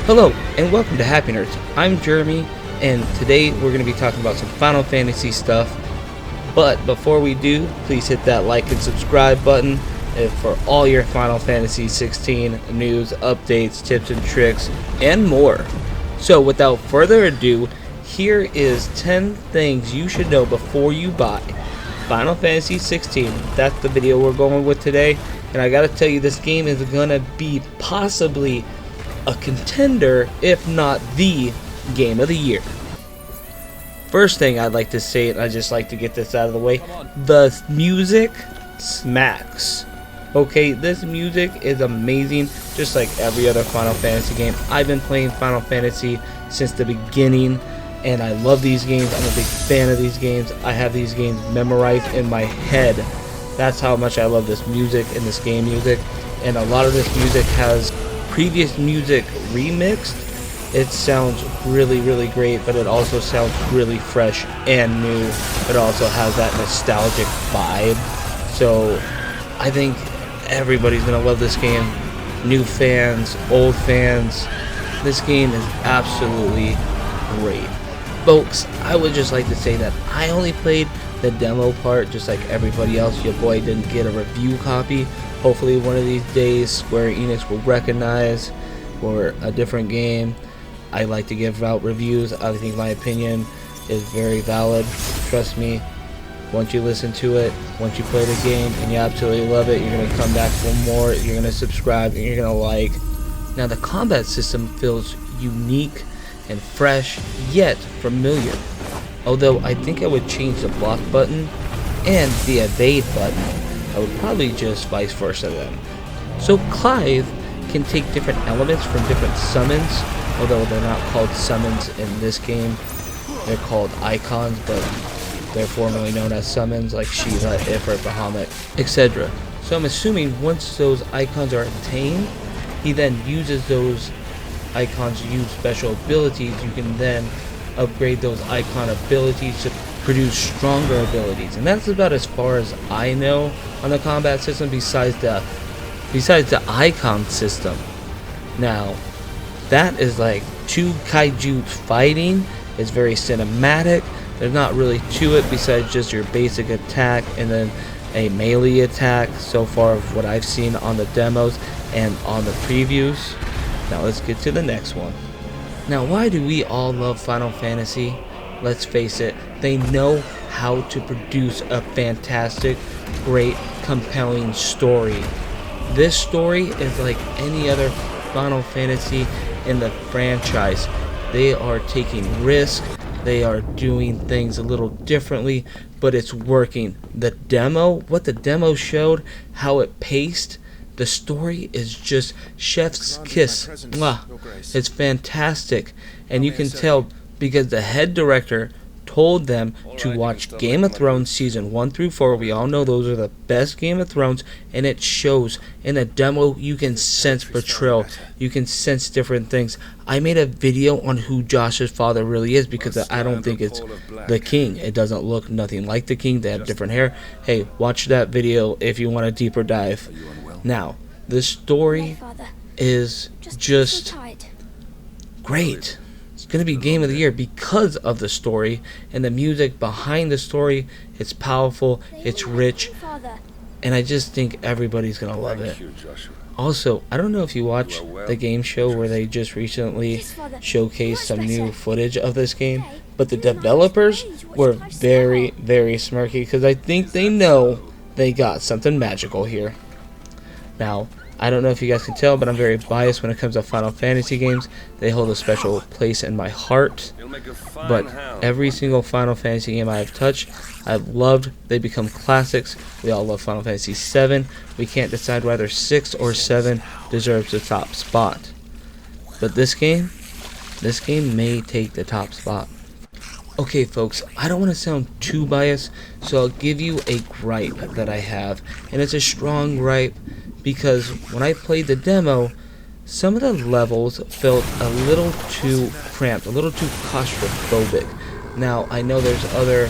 Hello, and welcome to Happy Nerds. I'm Jeremy, and today we're going to be talking about some Final Fantasy stuff. But before we do, please hit that like and subscribe button for all your Final Fantasy 16 news, updates, tips and tricks, and more. So without further ado, here is 10 things you should know before you buy Final Fantasy 16. That's the video we're going with today. And I gotta tell you, this game is gonna be possibly a contender, if not the game of the year. First thing I'd like to say, and I just like to get this out of the way, the music smacks. Okay, this music is amazing, just like every other Final Fantasy game. I've been playing Final Fantasy since the beginning, and I love these games. I'm a big fan of these games. I have these games memorized in my head. That's how much I love this music and this game music. And a lot of this music has previous music remixed. It sounds really great, but it also sounds really fresh and new. It also has that nostalgic vibe. So I think everybody's gonna love this game. New fans, old fans. This game is absolutely great. Folks, I would just like to say that I only played the demo part, just like everybody else. Your boy didn't get a review copy. Hopefully one of these days Square Enix will recognize for a different game. I like to give out reviews. I think my opinion is very valid. Trust me, once you listen to it, once you play the game and you absolutely love it, you're going to come back for more, you're going to subscribe, and you're going to like. Now the combat system feels unique and fresh, yet familiar. Although I think I would change the block button and the evade button. I would probably just vice versa them. So Clive can take different elements from different summons, although they're not called summons in this game. They're called icons, but they're formerly known as summons, like Shiva, Ifrit, Bahamut, etc. So I'm assuming once those icons are obtained, he then uses those icons to use special abilities. You can then upgrade those icon abilities to produce stronger abilities, and that's about as far as I know on the combat system, besides the icon system. Now that is like two kaiju fighting. It's very cinematic. There's not really to it besides just your basic attack and then a melee attack so far of what I've seen on the demos and on the previews. Now let's get to the next one. Now, why do we all love Final Fantasy? Let's face it, they know how to produce a fantastic, great, compelling story. This story is like any other Final Fantasy in the franchise. They are taking risks, they are doing things a little differently, but it's working. The demo, what the demo showed, how it paced, the story is just chef's kiss. Mwah. It's fantastic, and you can tell because the head director told them to watch Game of Thrones season 1 through 4. We all know those are the best Game of Thrones, and it shows in the demo. You can sense betrayal, you can sense different things. I made a video on who Josh's father really is, because I don't think it's the king. It doesn't look nothing like the king. They have different hair. Hey, watch that video if you want a deeper dive. Now, the story is just great. It's going to be game of the year because of the story and the music behind the story. It's powerful, it's rich, and I just think everybody's going to love it. Also, I don't know if you watched the game show where they just recently showcased some new footage of this game, but the developers were very smirky because I think they know they got something magical here. Now, I don't know if you guys can tell, but I'm very biased when it comes to Final Fantasy games. They hold a special place in my heart. But every single Final Fantasy game I have touched, I've loved. They become classics. We all love Final Fantasy 7. We can't decide whether 6 or 7 deserves the top spot. But this game may take the top spot. Okay, folks, I don't want to sound too biased, so I'll give you a gripe that I have. And it's a strong gripe, because when I played the demo, some of the levels felt a little too cramped, a little too claustrophobic. Now, I know there's other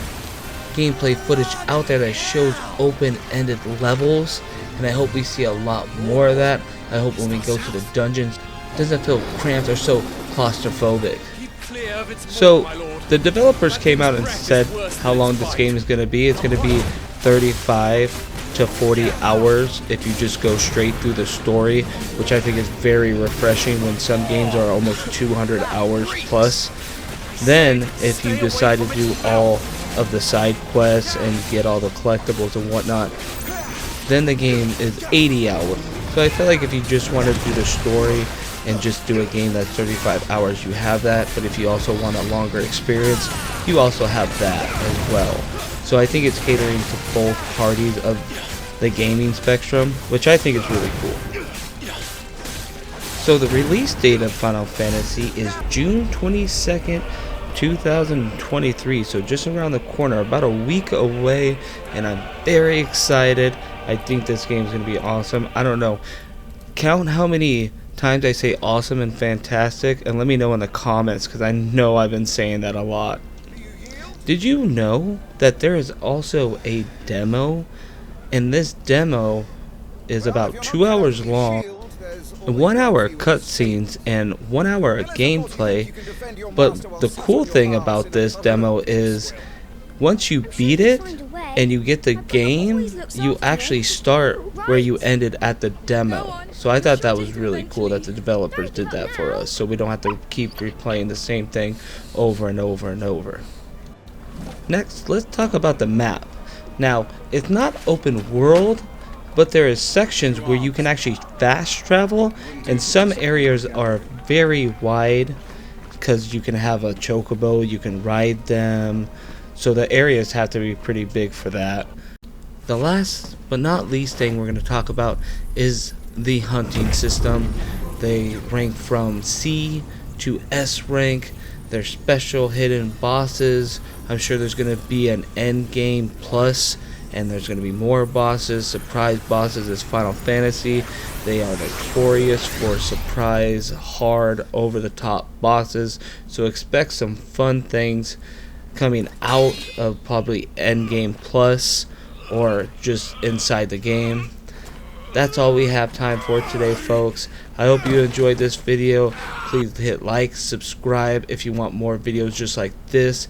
gameplay footage out there that shows open-ended levels, and I hope we see a lot more of that. I hope when we go to the dungeons, doesn't feel cramped or so claustrophobic. So the developers came out and said how long this game is going to be. It's going to be 35 to 40 hours if you just go straight through the story, which I think is very refreshing when some games are almost 200 hours plus. Then if you decide to do all of the side quests and get all the collectibles and whatnot, then the game is 80 hours. So I feel like if you just want to do the story and just do a game that's 35 hours, you have that. But if you also want a longer experience, you also have that as well. So I think it's catering to both parties of the gaming spectrum, which I think is really cool. So the release date of Final Fantasy is June 22nd, 2023. So just around the corner, about a week away, and I'm very excited. I think this game is going to be awesome. I don't know. Count how many times I say awesome and fantastic, and let me know in the comments, because I know I've been saying that a lot. Did you know that there is also a demo? And this demo is about 2 hours long, 1 hour cutscenes, and 1 hour of gameplay. But the cool thing about this demo is once you beat it and you get the game, you actually start where you ended at the demo. So I thought that was really cool that the developers did that for us, so we don't have to keep replaying the same thing over and over and over. Next, let's talk about the map. Now, it's not open world, but there is sections where you can actually fast travel, and some areas are very wide because you can have a chocobo, you can ride them, so the areas have to be pretty big for that. The last but not least thing we're going to talk about is the hunting system. They rank from C to S rank. They're special hidden bosses. I'm sure there's going to be an end game plus, and there's going to be more bosses, surprise bosses as Final Fantasy. They are notorious for surprise, hard, over-the-top bosses, so expect some fun things coming out of probably end game plus or just inside the game. That's all we have time for today, folks. I hope you enjoyed this video. Please hit like, subscribe if you want more videos just like this.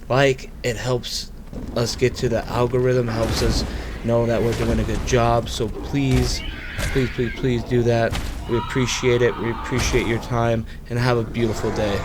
Like, it helps us get to the algorithm, helps us know that we're doing a good job. So please do that. We appreciate it. We appreciate your time, and have a beautiful day.